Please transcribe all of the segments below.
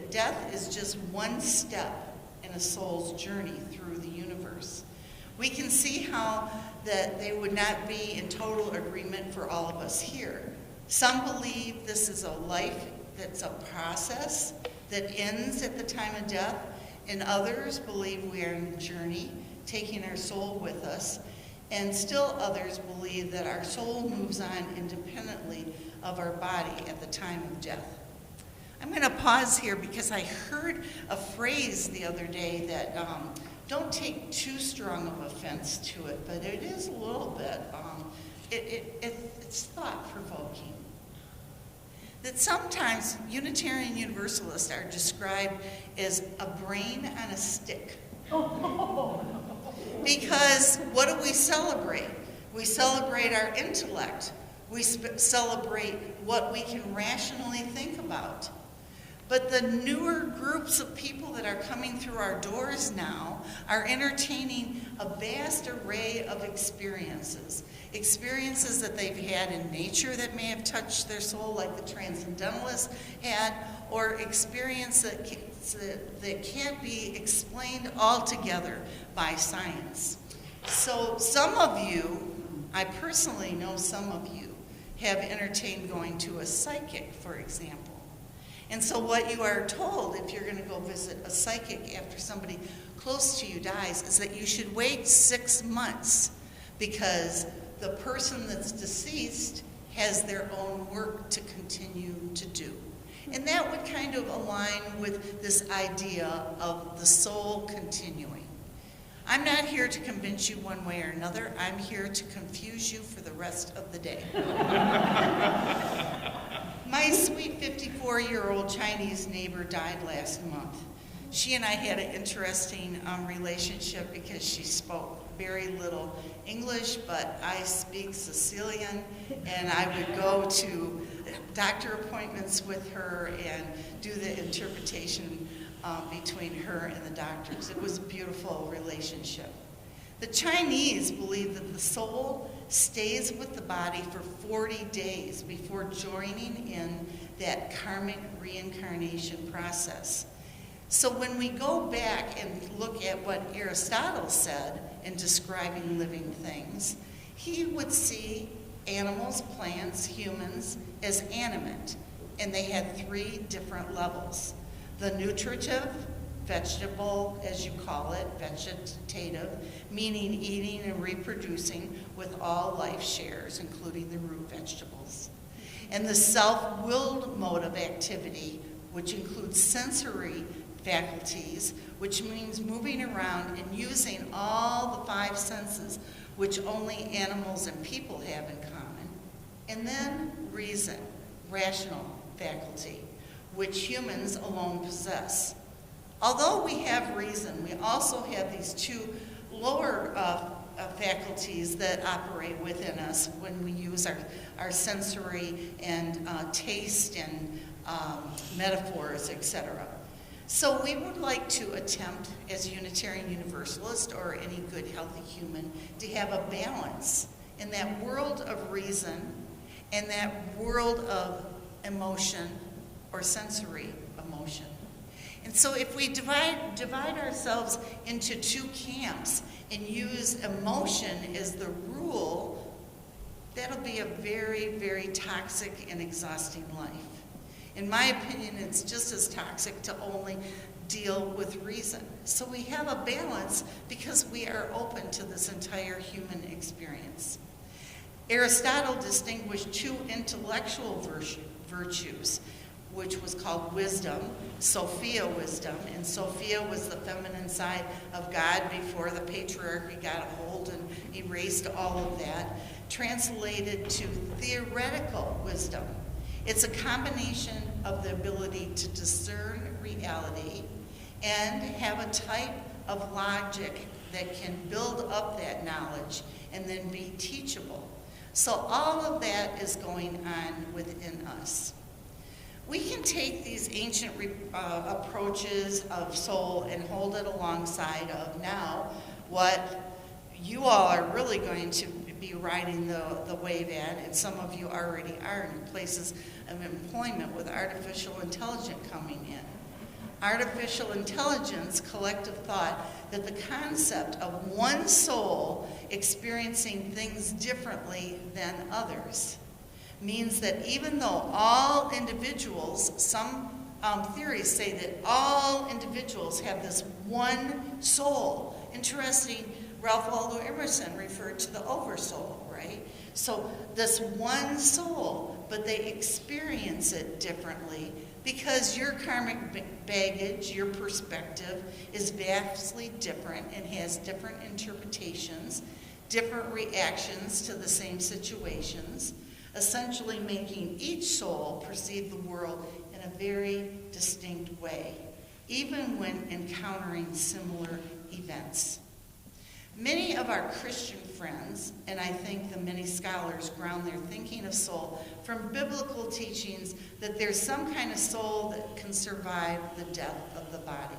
that death is just one step in a soul's journey through the universe. We can see how that they would not be in total agreement for all of us here. Some believe this is a life that's a process that ends at the time of death, and others believe we are in a journey, taking our soul with us, and still others believe that our soul moves on independently of our body at the time of death. I'm going to pause here because I heard a phrase the other day that don't take too strong of offense to it, but it is a little bit, it's thought-provoking. That sometimes Unitarian Universalists are described as a brain on a stick. Because what do we celebrate? We celebrate our intellect. We celebrate what we can rationally think about. But the newer groups of people that are coming through our doors now are entertaining a vast array of experiences. Experiences that they've had in nature that may have touched their soul, like the Transcendentalists had, or experience that can't be explained altogether by science. So some of you, I personally know some of you, have entertained going to a psychic, for example. And so what you are told, if you're going to go visit a psychic after somebody close to you dies, is that you should wait 6 months because the person that's deceased has their own work to continue to do. And that would kind of align with this idea of the soul continuing. I'm not here to convince you one way or another. I'm here to confuse you for the rest of the day. My sweet 54-year-old Chinese neighbor died last month. She and I had an interesting relationship because she spoke very little English, but I speak Sicilian, and I would go to doctor appointments with her and do the interpretation between her and the doctors. It was a beautiful relationship. The Chinese believe that the soul stays with the body for 40 days before joining in that karmic reincarnation process. So when we go back and look at what Aristotle said in describing living things, he would see animals, plants, humans as animate, and they had 3 different levels. The nutritive, vegetable, as you call it, vegetative, meaning eating and reproducing with all life shares, including the root vegetables. And the self-willed mode of activity, which includes sensory faculties, which means moving around and using all the 5 senses, which only animals and people have in common. And then reason, rational faculty, which humans alone possess. Although we have reason, we also have these 2 lower faculties that operate within us when we use our sensory and taste and metaphors, etc. So we would like to attempt, as Unitarian Universalist or any good healthy human, to have a balance in that world of reason and that world of emotion or sensory emotion. And so if we divide ourselves into 2 camps and use emotion as the rule, that'll be a very, very toxic and exhausting life. In my opinion, it's just as toxic to only deal with reason. So we have a balance because we are open to this entire human experience. Aristotle distinguished 2 intellectual virtues, which was called wisdom, Sophia wisdom, and Sophia was the feminine side of God before the patriarchy got a hold and erased all of that, translated to theoretical wisdom. It's a combination of the ability to discern reality and have a type of logic that can build up that knowledge and then be teachable. So all of that is going on within us. We can take these ancient approaches of soul and hold it alongside of now what you all are really going to be riding the wave at, and some of you already are in places of employment with artificial intelligence coming in. artificial intelligence collective thought that the concept of one soul experiencing things differently than others means that even though all individuals, some theories say that all individuals have this one soul. Interesting, Ralph Waldo Emerson referred to the oversoul, right? So this one soul, but they experience it differently because your karmic baggage, your perspective is vastly different and has different interpretations, different reactions to the same situations, essentially making each soul perceive the world in a very distinct way, even when encountering similar events. Many of our Christian friends, and I think the many scholars, ground their thinking of soul from biblical teachings that there's some kind of soul that can survive the death of the body.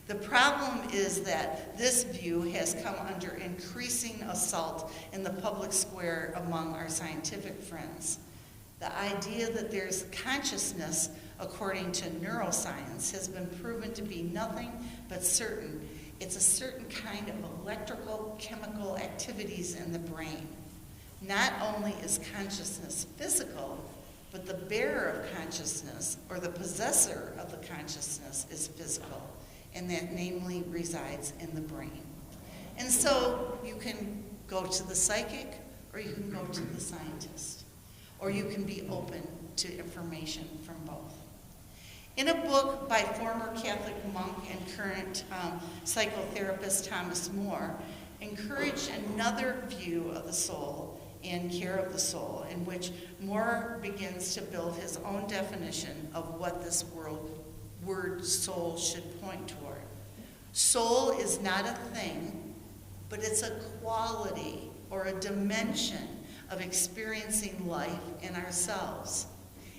The problem is that this view has come under increasing assault in the public square among our scientific friends. The idea that there's consciousness, according to neuroscience, has been proven to be nothing but certain. It's a certain kind of electrical, chemical activities in the brain. Not only is consciousness physical, but the bearer of consciousness, or the possessor of the consciousness, is physical, and that namely resides in the brain. And so you can go to the psychic, or you can go to the scientist, or you can be open to information from both. In a book by former Catholic monk and current psychotherapist Thomas More, encouraged another view of the soul and care of the soul, in which More begins to build his own definition of what this word soul should point toward. Soul is not a thing, but it's a quality or a dimension of experiencing life in ourselves.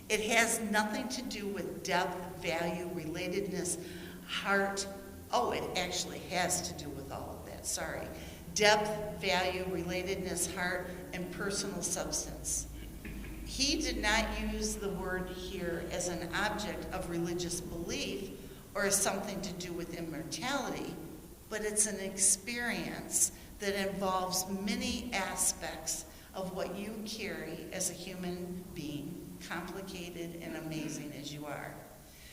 It has nothing to do with depth, value, relatedness, heart. Oh, it actually has to do with all of that, sorry. Depth, value, relatedness, heart, and personal substance. He did not use the word here as an object of religious belief or as something to do with immortality, but it's an experience that involves many aspects of what you carry as a human being, complicated and amazing as you are.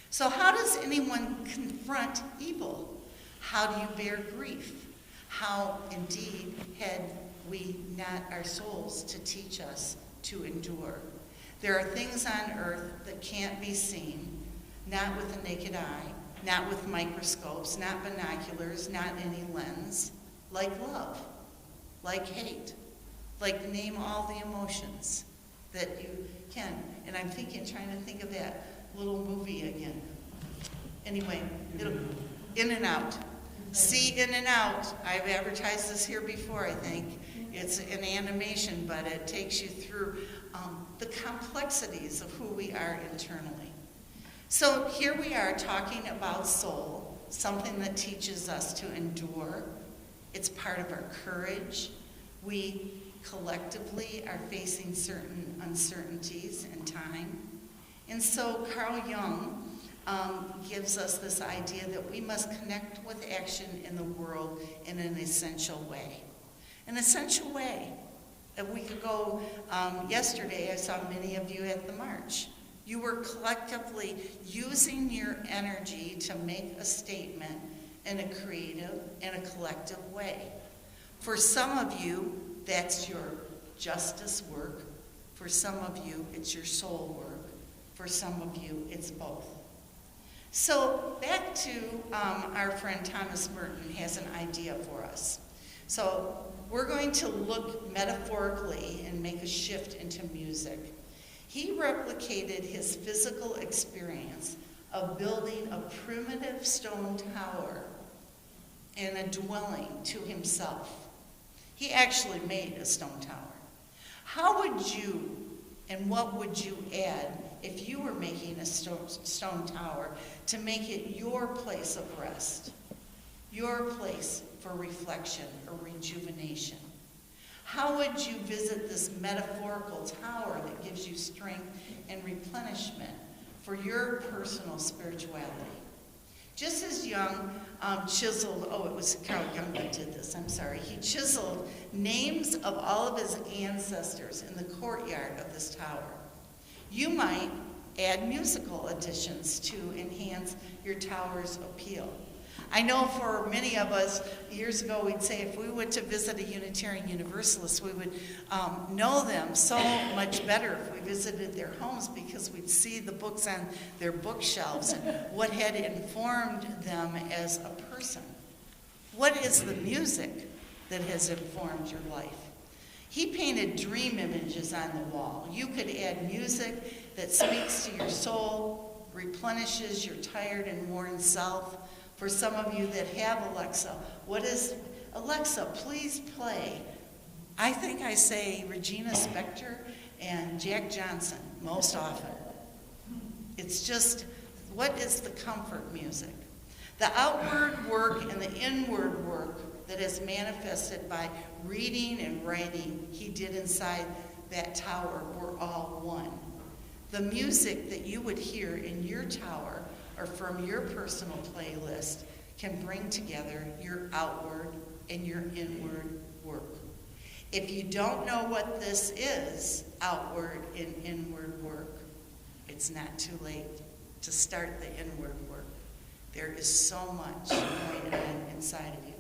So how does anyone confront evil? How do you bear grief? How, indeed, had we not our souls to teach us to endure? There are things on earth that can't be seen, not with the naked eye, not with microscopes, not binoculars, not any lens, like love, like hate, like name all the emotions that you can. And I'm trying to think of that little movie again. Anyway, In and Out. See In and Out. I've advertised this here before, I think. It's an animation, but it takes you through the complexities of who we are internally. So here we are talking about soul, something that teaches us to endure. It's part of our courage. We collectively are facing certain uncertainties in time. And so Carl Jung gives us this idea that we must connect with action in the world in an essential way. An essential way. A week ago, yesterday, I saw many of you at the march. You were collectively using your energy to make a statement in a creative and a collective way. For some of you, that's your justice work. For some of you, it's your soul work. For some of you, it's both. So back to our friend Thomas Merton has an idea for us. So we're going to look metaphorically and make a shift into music. He replicated his physical experience of building a primitive stone tower and a dwelling to himself. He actually made a stone tower. How would you and what would you add if you were making a stone tower to make it your place of rest, your place for reflection or rejuvenation? How would you visit this metaphorical tower that gives you strength and replenishment for your personal spirituality? Just as Young chiseled, it was Carl Jung that did this, I'm sorry. He chiseled names of all of his ancestors in the courtyard of this tower. You might add musical additions to enhance your tower's appeal. I know for many of us, years ago, we'd say if we went to visit a Unitarian Universalist, we would know them so much better if we visited their homes because we'd see the books on their bookshelves and what had informed them as a person. What is the music that has informed your life? He painted dream images on the wall. You could add music that speaks to your soul, replenishes your tired and worn self. For some of you that have Alexa, what is Alexa, please play. I think I say Regina Spektor and Jack Johnson most often. It's just, what is the comfort music? The outward work and the inward work that is manifested by reading and writing he did inside that tower were all one. The music that you would hear in your tower or from your personal playlist can bring together your outward and your inward work. If you don't know what this is, outward and inward work, it's not too late to start the inward work. There is so much going on inside of you.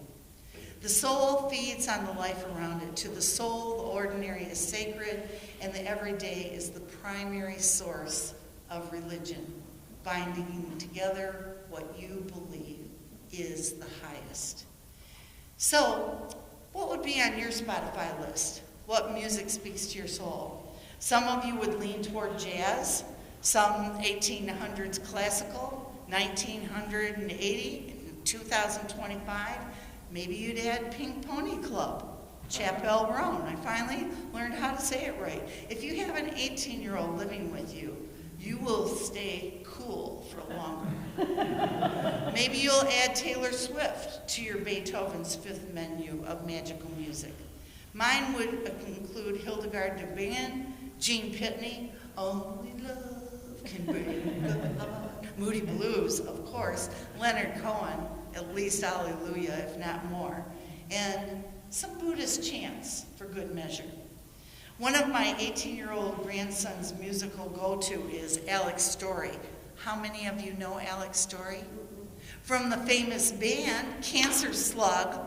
The soul feeds on the life around it. To the soul, the ordinary is sacred, and the everyday is the primary source of religion, binding together what you believe is the highest. So, what would be on your Spotify list? What music speaks to your soul? Some of you would lean toward jazz, some 1800s classical, 1980, 2025. Maybe you'd add Pink Pony Club, Chappell Roan. I finally learned how to say it right. If you have an 18-year-old living with you, you will stay cool for longer. Maybe you'll add Taylor Swift to your Beethoven's fifth menu of magical music. Mine would include Hildegard de Bingen, Gene Pitney, Only Love Can Bring God, Moody Blues, of course, Leonard Cohen, at least Hallelujah, if not more, and some Buddhist chants for good measure. One of my 18-year-old grandson's musical go-to is Alex Story. How many of you know Alex Story? From the famous band, Cancer Slug.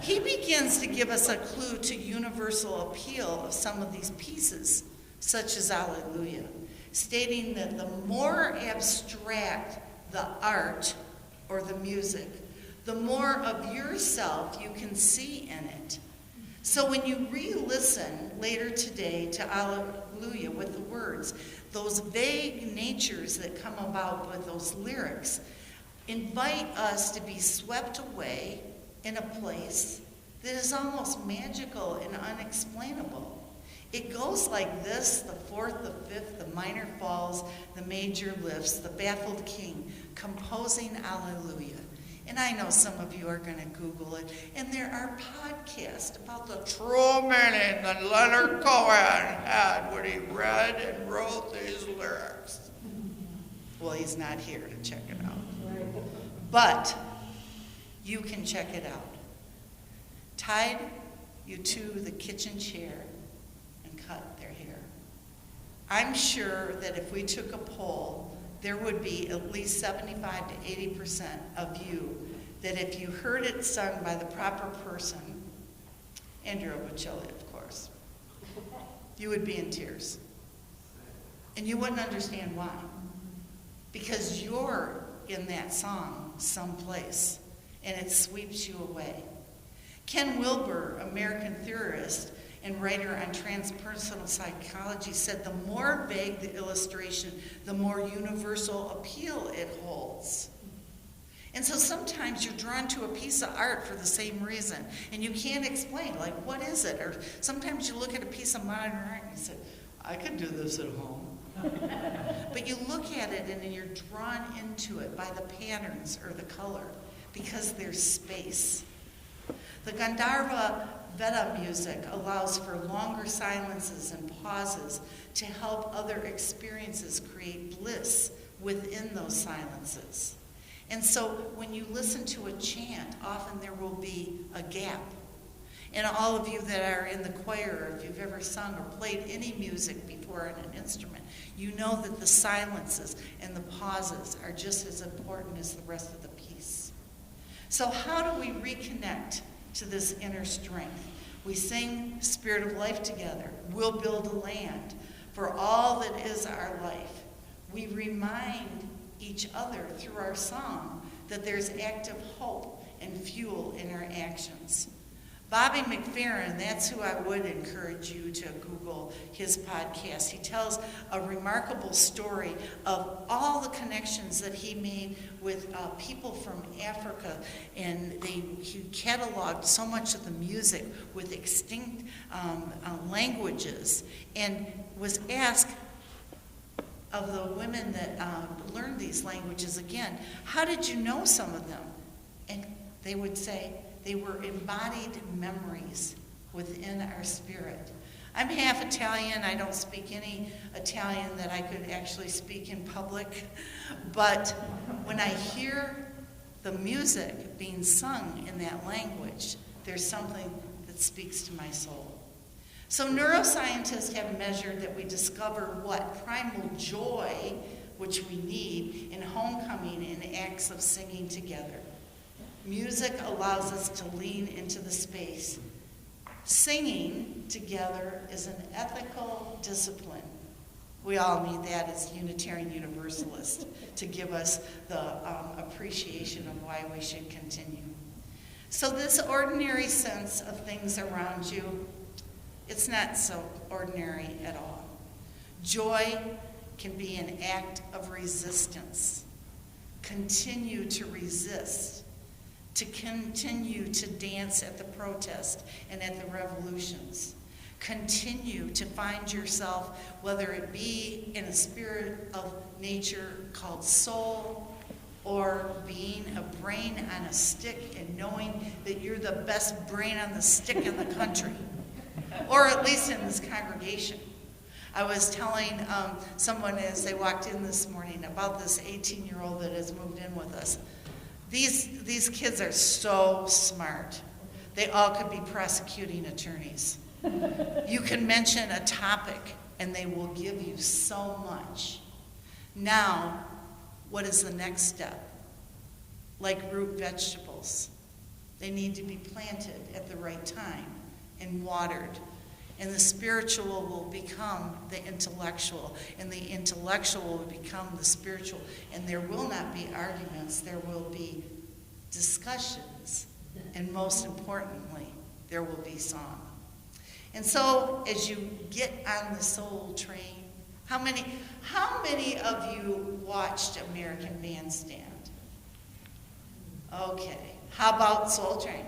He begins to give us a clue to universal appeal of some of these pieces, such as Alleluia, stating that the more abstract the art or the music, the more of yourself you can see in it. So when you re-listen later today to Alleluia with the words, those vague natures that come about with those lyrics invite us to be swept away in a place that is almost magical and unexplainable. It goes like this: the fourth, the fifth, the minor falls, the major lifts, the baffled king, composing Alleluia. And I know some of you are going to Google it, and there are podcasts about the true meaning that Leonard Cohen had when he read and wrote these lyrics. Well, he's not here to check it out. But you can check it out. Tied you to the kitchen chair and cut their hair. I'm sure that if we took a poll, there would be at least 75 to 80% of you that if you heard it sung by the proper person, Andrea Bocelli, of course, you would be in tears. And you wouldn't understand why. Because you're in that song someplace, and it sweeps you away. Ken Wilber, American theorist and writer on transpersonal psychology, said the more vague the illustration, the more universal appeal it holds. And so sometimes you're drawn to a piece of art for the same reason, and you can't explain, like, what is it? Or sometimes you look at a piece of modern art and you say, I could do this at home. But you look at it and you're drawn into it by the patterns or the color, because there's space. The Gandharva Veda music allows for longer silences and pauses to help other experiences create bliss within those silences. And so when you listen to a chant, often there will be a gap. And all of you that are in the choir, or if you've ever sung or played any music before on an instrument, you know that the silences and the pauses are just as important as the rest of the piece. So how do we reconnect to this inner strength? We sing Spirit of Life together. We'll build a land for all that is our life. We remind each other through our song that there's active hope and fuel in our actions. Bobby McFerrin, that's who I would encourage you to Google his podcast. He tells a remarkable story of all the connections that he made with people from Africa, and he cataloged so much of the music with extinct languages, and was asked of the women that learned these languages again, how did you know some of them? And they would say, they were embodied memories within our spirit. I'm half Italian. I don't speak any Italian that I could actually speak in public. But when I hear the music being sung in that language, there's something that speaks to my soul. So neuroscientists have measured that we discover what? Primal joy, which we need in homecoming and acts of singing together. Music allows us to lean into the space. Singing together is an ethical discipline. We all need that as Unitarian Universalists to give us the appreciation of why we should continue. So this ordinary sense of things around you, it's not so ordinary at all. Joy can be an act of resistance. Continue to resist. To continue to dance at the protest and at the revolutions. Continue to find yourself, whether it be in a spirit of nature called soul, or being a brain on a stick and knowing that you're the best brain on the stick in the country, or at least in this congregation. I was telling someone as they walked in this morning about this 18-year-old that has moved in with us. These kids are so smart. They all could be prosecuting attorneys. You can mention a topic and they will give you so much. Now, what is the next step? Like root vegetables. They need to be planted at the right time and watered. And the spiritual will become the intellectual, and the intellectual will become the spiritual. And there will not be arguments, there will be discussions, and most importantly, there will be song. And so, as you get on the soul train, how many of you watched American Bandstand? Okay. How about Soul Train?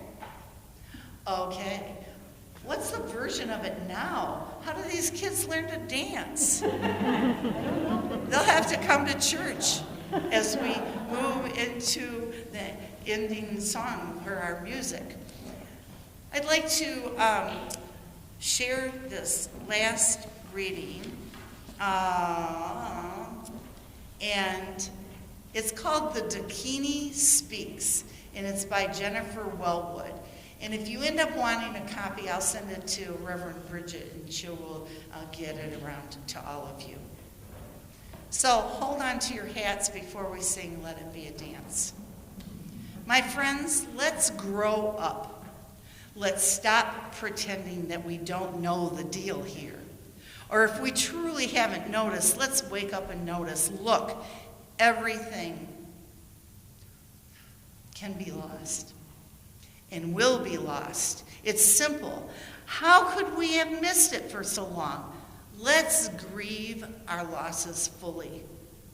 Okay. What's the version of it now? How do these kids learn to dance? They'll have to come to church as we move into the ending song for our music. I'd like to share this last reading, and it's called The Dakini Speaks, and it's by Jennifer Wellwood. And if you end up wanting a copy, I'll send it to Reverend Bridget, and she will get it around to all of you. So hold on to your hats before we sing Let It Be a Dance. My friends, let's grow up. Let's stop pretending that we don't know the deal here. Or if we truly haven't noticed, let's wake up and notice. Look, everything can be lost. And will be lost. It's simple. How could we have missed it for so long? Let's grieve our losses fully,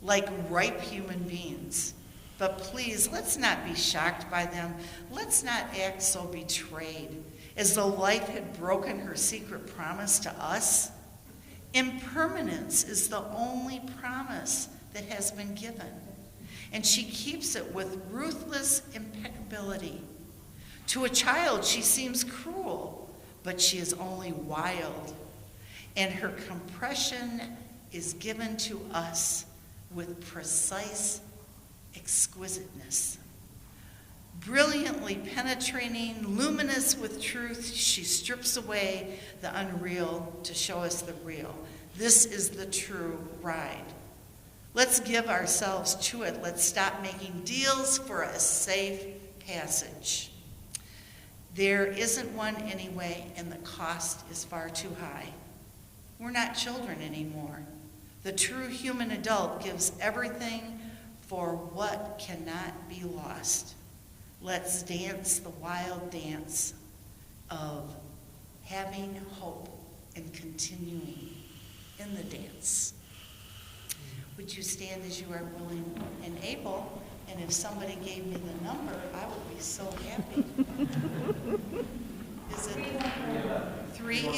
like ripe human beings. But please, let's not be shocked by them. Let's not act so betrayed, as though life had broken her secret promise to us. Impermanence is the only promise that has been given, and she keeps it with ruthless impeccability. To a child, she seems cruel, but she is only wild. And her compression is given to us with precise exquisiteness. Brilliantly penetrating, luminous with truth, she strips away the unreal to show us the real. This is the true ride. Let's give ourselves to it. Let's stop making deals for a safe passage. There isn't one anyway, and the cost is far too high. We're not children anymore. The true human adult gives everything for what cannot be lost. Let's dance the wild dance of having hope and continuing in the dance. Would you stand as you are willing and able? And if somebody gave me the number, I would be so happy. Is it 311?